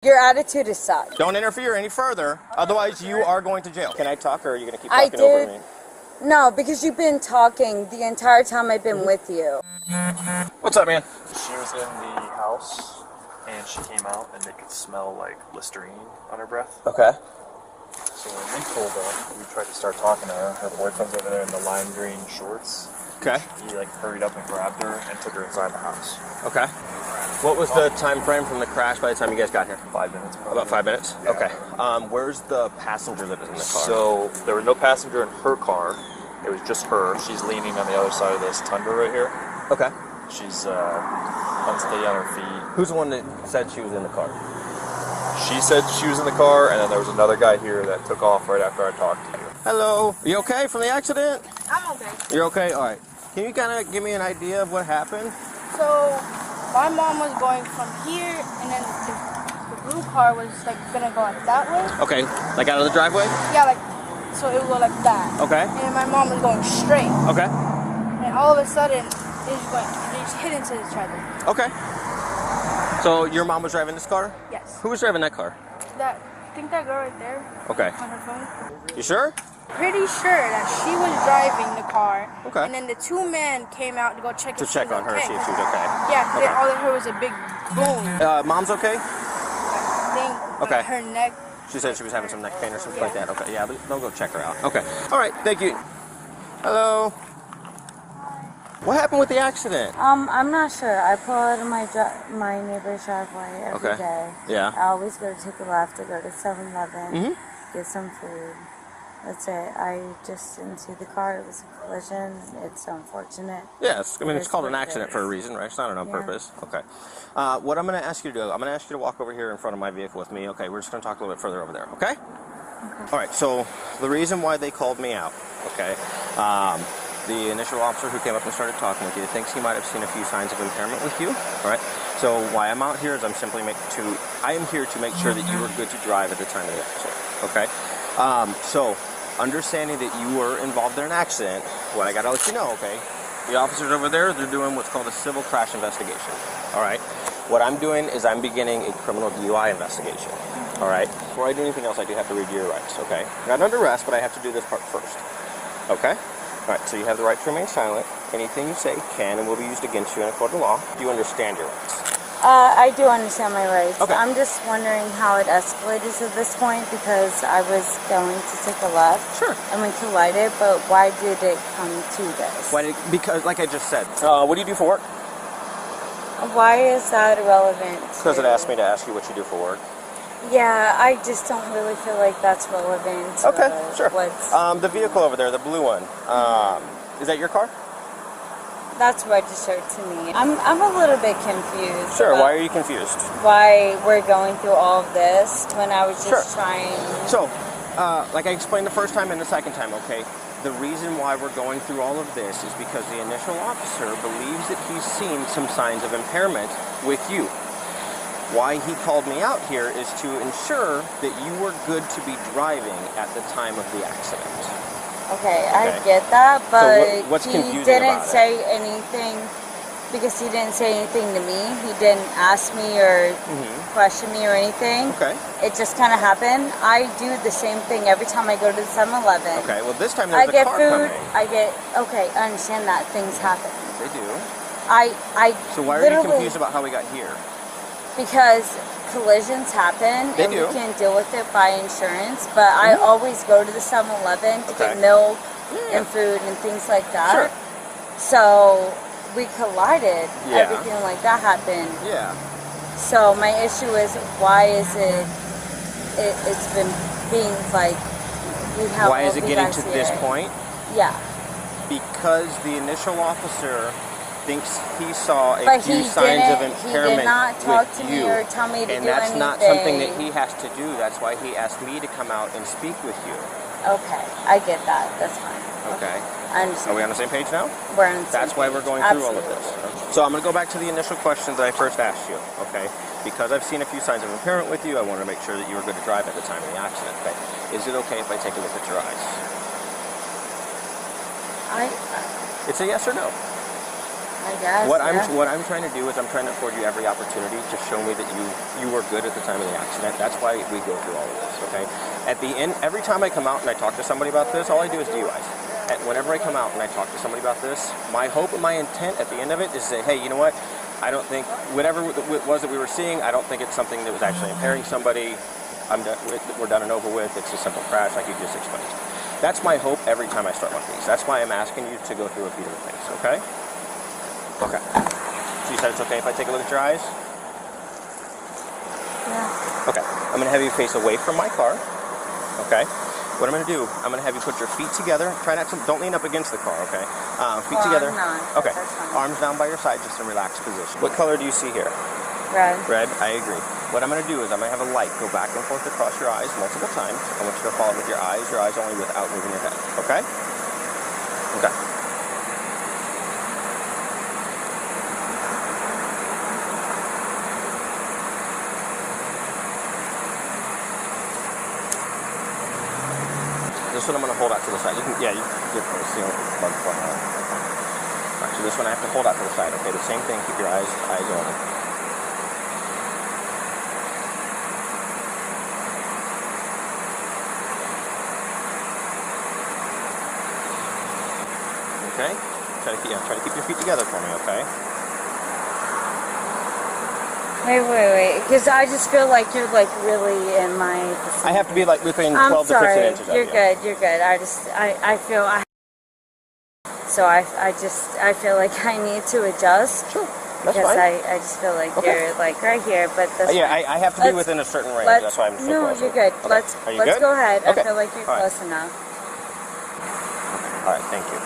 Your attitude is suck. Don't interfere any further, otherwise you are going to jail. Can I talk, or are you going to keep talking over me? No, because you've been talking the entire time I've been with you. What's up, man? She was in the house, and she came out, and they could smell, like, Listerine on her breath. Okay. So when we pulled up, we tried to start talking to her. Her boyfriend's over there in the lime green shorts. Okay. He, like, hurried up and grabbed her and took her inside the house. Okay. What was the time frame from the crash by the time you guys got here? 5 minutes, probably. About 5 minutes? Yeah. Okay. Where's the passenger that was in the car? So there was no passenger in her car. It was just her. She's leaning on the other side of this Tundra right here. Okay. She's unsteady on her feet. Who's the one that said she was in the car? She said she was in the car, and then there was another guy here that took off right after I talked to you. Hello. You okay from the accident? I'm okay. You're okay? All right. Can you kind of give me an idea of what happened? So, my mom was going from here, and then the blue car was like gonna go like that way. Okay. Like out of the driveway? Yeah, like, so it would go like that. Okay. And then my mom was going straight. Okay. And all of a sudden, it just hit into each other. Okay. So your mom was driving this car? Yes. Who was driving that car? I think that girl right there. Okay. On her phone. You sure? Pretty sure that she was driving the car. Okay. And then the two men came out to go check To if check she was on her, okay. see if she was okay. Yeah, Okay. all they heard was a big boom. Mom's okay? Thing. Okay. Her neck. She said she was having some neck pain or something like that. Okay, yeah, they'll go check her out. Okay. All right, thank you. Hello. What happened with the accident? I'm not sure. I pull out of my neighbor's driveway every day. Yeah. I always go to take a left to go to 7-Eleven, Mm-hmm. get some food. That's it. I just didn't see the car. It was a collision. It's unfortunate. Yes, I mean, it's called an what it accident is. for a reason, right? It's not on purpose. Okay. What I'm going to ask you to do, I'm going to ask you to walk over here in front of my vehicle with me. Okay, we're just going to talk a little bit further over there, okay? All right, so the reason why they called me out, okay, the initial officer who came up and started talking with you thinks he might have seen a few signs of impairment with you, all right? So why I'm out here is I am here to make sure that you were good to drive at the time of the accident, okay? So understanding that you were involved in an accident, what I got to let you know, okay? The officers over there, they're doing what's called a civil crash investigation, all right? What I'm doing is I'm beginning a criminal DUI investigation, all right? Before I do anything else, I do have to read your rights, okay? Not under arrest, but I have to do this part first, okay? All right, so you have the right to remain silent. Anything you say can and will be used against you in a court of law. Do you understand your rights? I do understand my rights. Okay. I'm just wondering how it escalated to this point because I was going to take a left. Sure. And we collided, but why did it come to this? Because, like I just said, what do you do for work? Why is that irrelevant? Because it asked me to ask you what you do for work. Yeah, I just don't really feel like that's relevant. Okay, sure. What's the vehicle over there, the blue one, is that your car? That's registered to me. I'm a little bit confused. Sure, why are you confused? Why we're going through all of this when I was just trying. So, like I explained the first time and the second time, okay, the reason why we're going through all of this is because the initial officer believes that he's seen some signs of impairment with you. Why he called me out here is to ensure that you were good to be driving at the time of the accident. Okay, I get that, but so what's he confusing didn't about say anything because he didn't say anything to me. He didn't ask me or question me or anything. Okay. It just kind of happened. I do the same thing every time I go to the 7-Eleven. Okay, well this time there's a car food, coming. Okay, I understand that things happen. They do. So why are you confused about how we got here? Because collisions happen They and do. we can deal with it by insurance, but I always go to the 7-Eleven to get milk and food and things like that. Sure. So we collided, everything like that happened. Yeah. So my issue is why is it's been being like we have Why is it getting to this here. point? Yeah. Because the initial officer thinks he saw a But few he signs of didn't- impairment he did not talk with to you. me or tell me to and do that's not something that anything. he has to do. That's why he asked me to come out and speak with you. Okay, I get that. That's fine. Okay. I understand. Are we on the same page now? We're on the same That's why page. we're going through all of Absolutely. this. So I'm going to go back to the initial questions that I first asked you, okay? Because I've seen a few signs of impairment with you, I wanted to make sure that you were good to drive at the time of the accident, okay? Is it okay if I take a look at your eyes? It's a yes or no. I guess. What I'm trying to do is I'm trying to afford you every opportunity to show me that you were good at the time of the accident. That's why we go through all of this, okay? At the end, every time I come out and I talk to somebody about this, all I do is DUIs. And whenever I come out and I talk to somebody about this, my hope and my intent at the end of it is to say, hey, you know what? I don't think, whatever it was that we were seeing, I don't think it's something that was actually impairing somebody. We're done and over with. It's a simple crash like you just explained. That's my hope every time I start one of these. That's why I'm asking you to go through a few different things, okay? Okay. So you said it's okay if I take a look at your eyes? Yeah. Okay. I'm going to have you face away from my car, okay? What I'm going to do, I'm going to have you put your feet together. Try not to, don't lean up against the car, okay? Feet together. I'm not. Okay. Arms down by your side, just in a relaxed position. What color do you see here? Red. Red, I agree. What I'm going to do is I'm going to have a light go back and forth across your eyes multiple times. I want you to follow it with your eyes only without moving your head, okay? Okay. This one I'm going to hold out to the side. You can see the bug flying out. Alright, so this one I have to hold out to the side, okay? The same thing, keep your eyes open. Okay? Try to keep your feet together for me, okay? Wait. Because I just feel like you're like really in my vicinity. I have to be like within 12 to 15 inches of you. You're good. I feel like I need to adjust. Sure. That's because fine. I just feel like Okay. you're like right here, but that's Yeah, fine. I have to be within a certain range. That's why I'm so No, close. you're good. Okay. Let's Are you good? go ahead. Okay. I feel like you're All right. close enough. All right, thank you.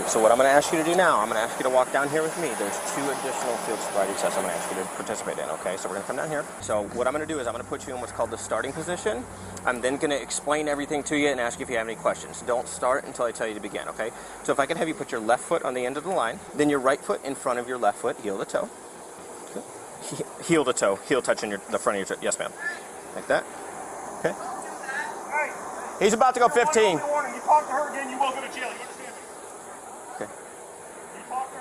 So what I'm going to ask you to do now, I'm going to ask you to walk down here with me. There's 2 additional field sobriety tests I'm going to ask you to participate in, okay? So we're going to come down here. So what I'm going to do is I'm going to put you in what's called the starting position. I'm then going to explain everything to you and ask you if you have any questions. Don't start until I tell you to begin, okay? So if I can have you put your left foot on the end of the line, then your right foot in front of your left foot, heel to toe. Good. Heel to toe, heel touching the front of your toe. Yes, ma'am. Like that. Okay. He's about to go 15. You talk to her again, you will go to jail. You understand me? Okay.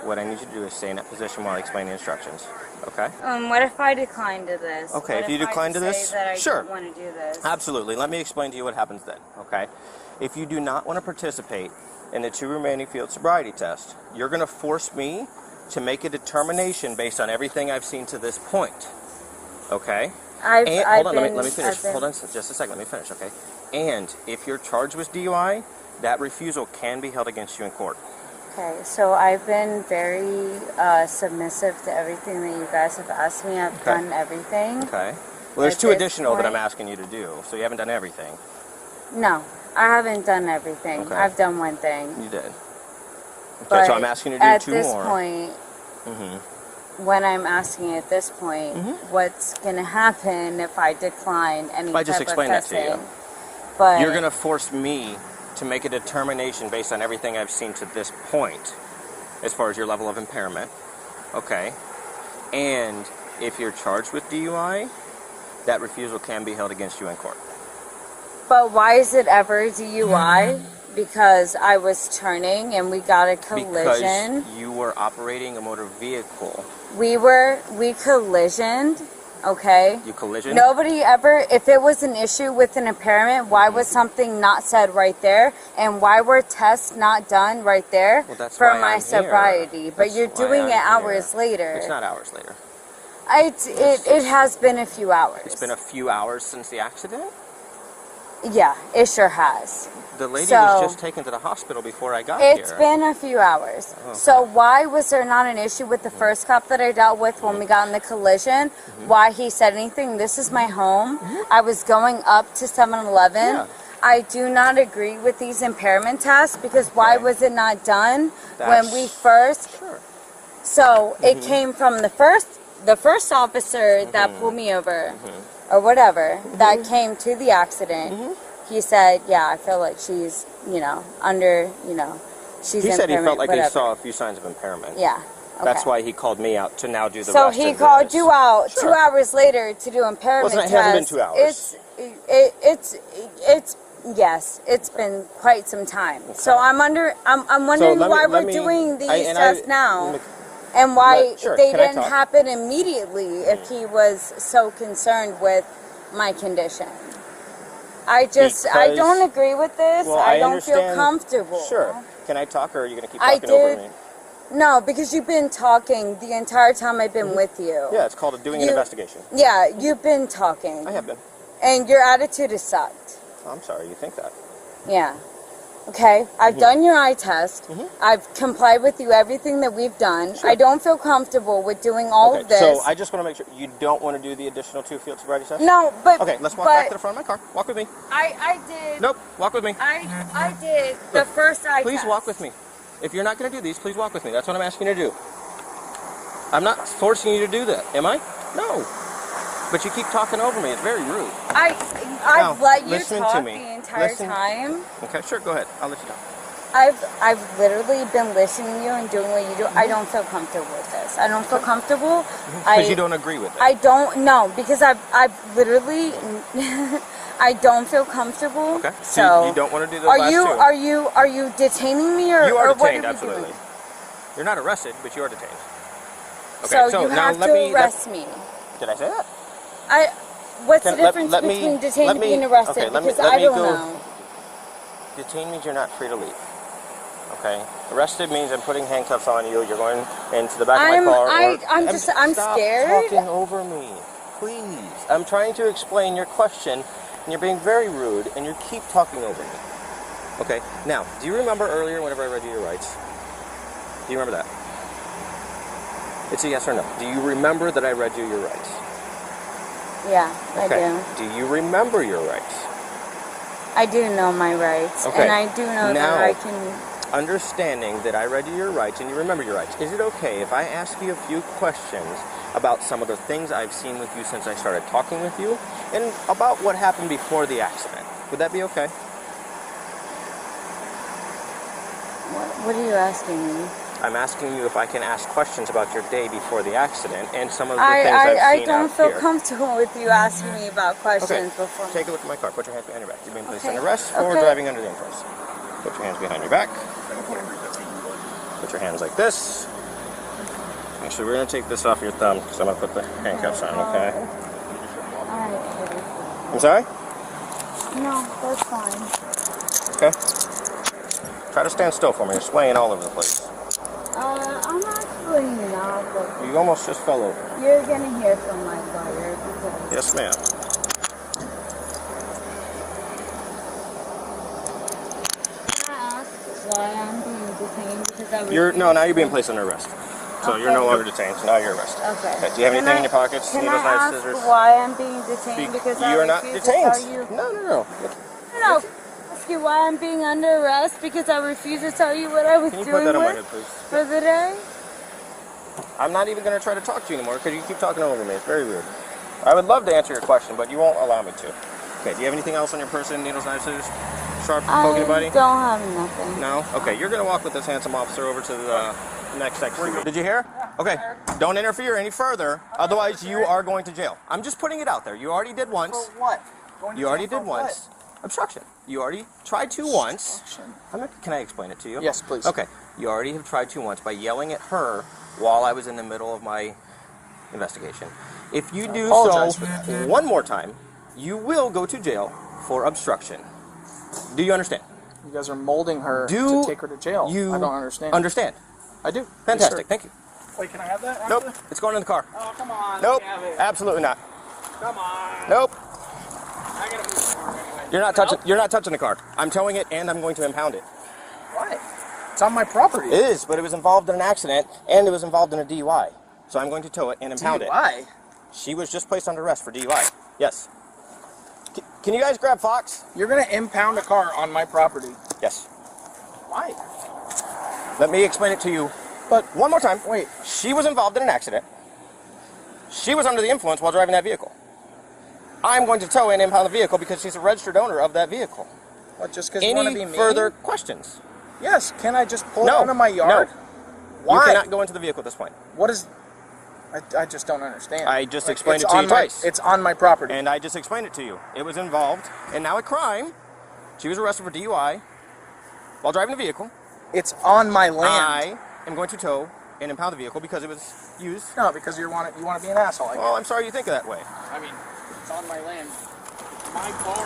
What I need you to do is stay in that position while I explain the instructions. Okay? What if I decline to this? Okay, What if you I decline to say this, that I sure. don't want to do this. Absolutely. Let me explain to you what happens then, okay? If you do not want to participate in the 2 remaining field sobriety tests, you're going to force me to make a determination based on everything I've seen to this point, okay? Hold on, let me finish. Hold on just a second, let me finish, okay? And if you're charged with DUI, that refusal can be held against you in court. Okay, so I've been very submissive to everything that you guys have asked me. I've done everything. Okay. Well, there's At 2 this additional that I'm point- asking you to do, so you haven't done everything. No, I haven't done everything. Okay. I've done one thing. You did. Okay, But so I'm asking you to do at 2 this more. point, when I'm asking at this point, what's going to happen if I decline any I just type of explained that to you. testing? But You're going to force me to make a determination based on everything I've seen to this point, as far as your level of impairment, okay? And if you're charged with DUI, that refusal can be held against you in court. But why is it ever DUI? Because I was turning and we got a collision. Because you were operating a motor vehicle. We collisioned, okay? You collisioned? Nobody ever, if it was an issue with an impairment, why was something not said right there? And why were tests not done right there Well, for why my I'm sobriety? here. But That's you're why doing I'm it hours here. later. It's not hours later. It has been a few hours. It's been a few hours since the accident? Yeah, it sure has. The lady So, was just taken to the hospital before I got here. It's been a few hours. Okay. So why was there not an issue with the first cop that I dealt with when we got in the collision? Why he said anything? This is my home. I was going up to 7-Eleven. Yeah. I do not agree with these impairment tests because why Okay. was it not done when That's- we first? Sure. So it came from the first officer that pulled me over, or whatever, that came to the accident. He said, "Yeah, I feel like she's, she's." He said he felt like whatever. he saw a few signs of impairment. Yeah. Okay. That's why he called me out to now do the So rest he of called this. you out Sure. 2 hours later to do impairment Well, it tests. hasn't been 2 hours. It's been quite some time. So I'm wondering So why we're doing these tests now. And why Sure, they can I didn't talk? happen immediately if he was so concerned with my condition. I Because- don't agree with this. Well, I don't feel understand- comfortable. Sure. Can I talk, or are you going to keep I talking over did- me? No, because you've been talking the entire time I've been with you. Yeah, it's called doing an You- investigation. Yeah, you've been talking. I have been. And your attitude has sucked. Oh, I'm sorry, you think that. Yeah. Okay, I've done your eye test. I've complied with you everything that we've done. Sure. I don't feel comfortable with doing all of this. So I just want to make sure you don't want to do the additional 2 field sobriety sessions? No, but Okay, let's walk but back to the front of my car. Walk with me. I did. Nope, walk with me. I did the first eye Please test. walk with me. If you're not going to do these, please walk with me. That's what I'm asking you to do. I'm not forcing you to do that, am I? No. But you keep talking over me. It's very rude. I've Now, let you listen talk to me. the entire Listen. time. Okay, sure, go ahead. I'll let you talk. I've literally been listening to you and doing what you do. I don't feel comfortable with this. I don't feel comfortable. Because you don't agree with it. I don't know because I've literally I don't feel comfortable. Okay. So you don't want to do those last two. Are you detaining me or You are or what detained, are we absolutely. doing? You're not arrested, but you are detained. So you now have let to me arrest me. Did I say that? What's the Can- difference let me- between detained let and me- being arrested? okay, let me- because let I me don't go- know. Detained means you're not free to leave. Okay. Arrested means I'm putting handcuffs on you. You're going into the back of my car. I'm Stop scared. talking over me, please. I'm trying to explain your question, and you're being very rude, and you keep talking over me. Okay. Now, do you remember earlier whenever I read you your rights? Do you remember that? It's a yes or no. Do you remember that I read you your rights? Yeah, Okay. I do. Do you remember your rights? I do know my rights, Okay. and I do know Now- that I can. Understanding that I read you your rights and you remember your rights, is it okay if I ask you a few questions about some of the things I've seen with you since I started talking with you and about what happened before the accident? Would that be okay? What are you asking me? I'm asking you if I can ask questions about your day before the accident and some of the things I've I seen don't out feel here. comfortable with you asking me about questions before. Take a look at my car. Put your hands behind your back. You're being placed Okay. under arrest for Okay. driving under the influence. Put your hands behind your back. Put your hands like this. Actually, we're going to take this off your thumb because I'm going to put the handcuffs on, okay? Alright, I'm sorry? no, that's fine. Okay. Try to stand still for me. You're swaying all over the place. I'm actually not, but You almost just fell over. you're gonna hear from my lawyer because Yes, ma'am. can I ask why I'm being detained because I was. Now you're being placed under arrest. So you're no longer detained, so now you're arrested. Okay. Okay, do you have anything in your pockets? Can Needles, I knives, ask scissors? why I'm being detained because I you are not refuse detained. to tell you? No. No. Ask you why I'm being under arrest because I refuse to tell you what I was Can you put doing that on my with head, please? for the day. I'm not even going to try to talk to you anymore because you keep talking over me. It's very rude. I would love to answer your question, but you won't allow me to. Okay, do you have anything else on your person? Needles, knives, scissors? Sharp, poke anybody? I don't have nothing. No? Okay, you're going to walk with this handsome officer over to the next section. Did you hear? Okay, don't interfere any further, otherwise you are going to jail. I'm just putting it out there. You already did once. For what? Going to You already jail did for what? once. Obstruction. You already tried to once. Can I explain it to you? Yes, please. Okay, you already have tried to once by yelling at her while I was in the middle of my investigation. If you do apologize so for that. one more time, you will go to jail for obstruction. Do you understand? You guys are molding her Do to take her to jail. you I don't understand. Understand? I do. Fantastic. Yes, sir. Thank you. Wait, can I have that? Nope. It's going in the car. Oh, come on. Nope. Let me have it. Absolutely not. Come on. Nope. I gotta move the car anyway. You're not touching. You're not touching the car. I'm towing it, and I'm going to impound it. Why? It's on my property. It is, but it was involved in an accident, and it was involved in a DUI. So I'm going to tow it and impound it. Why? She was just placed under arrest for DUI. Yes. Can you guys grab Fox? You're gonna impound a car on my property. Yes. Why? Let me explain it to you. But one more time. Wait. She was involved in an accident. She was under the influence while driving that vehicle. I'm going to tow and impound the vehicle because she's a registered owner of that vehicle. What? Just because you want to be Any mean? further questions? Yes. Can I just pull No. out of my yard? No. Why? You cannot go into the vehicle at this point. What is? I just don't understand. I just Like, explained it's it to you on my- twice. It's on my property. And I just explained it to you. It was involved in now a crime. She was arrested for DUI while driving the vehicle. It's on my land. I am going to tow and impound the vehicle because it was used. No, because you want to be an asshole. Well, I'm sorry you think of that way. I mean, it's on my land. My car.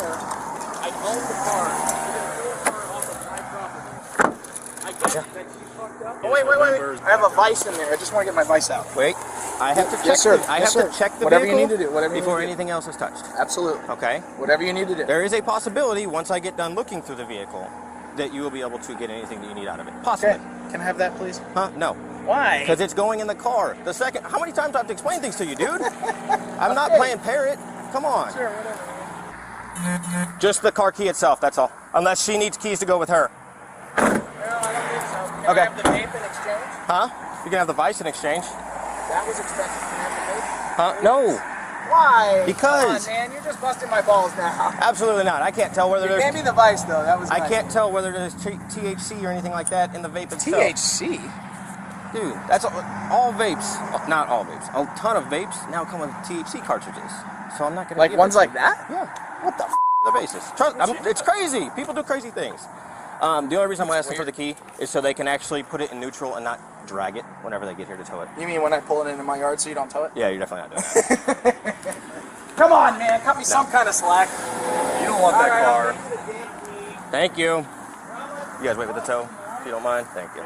I own the car. You didn't pull the car off of my property. I get that you fucked up. Oh, wait. I have a vice in there. I just want to get my vice out. Wait, I have to check. Yes, sir. I Yes, have sir. to check the Whatever you vehicle need to do, whatever you before need to do. anything else is touched. Absolutely. Okay. Whatever you need to do. There is a possibility once I get done looking through the vehicle that you will be able to get anything that you need out of it. Possibly. Okay. Can I have that, please? Huh? No. Why? Because it's going in the car. The second. How many times do I have to explain things to you, dude? I'm not playing parrot. Come on. Sure, whatever. Just the car key itself. That's all. Unless she needs keys to go with her. No, I don't think so. Can Okay. I have the vape in exchange? Huh? You can have the vice in exchange. That was expensive. Can I have Huh? No. the vape? Why? Because- Come on, man. You're just busting my balls now. Absolutely not. I can't tell whether You gave me there's. the vice, though. That was I nice. can't tell whether there's THC or anything like that in the vape itself. THC? Dude, that's all vapes. Not all vapes. A ton of vapes now come with THC cartridges. So I'm not gonna. Like give ones it. like that? Yeah. What the the basis? Trust, it's crazy. People do crazy things. The only reason I'm gonna ask them for the key is so they can actually put it in neutral and not drag it whenever they get here to tow it. You mean when I pull it into my yard so you don't tow it? Yeah, you're definitely not doing that. Come on, man. Cut me some kind of slack. You don't want that car. Thank you. You guys wait with the tow, if you don't mind. Thank you.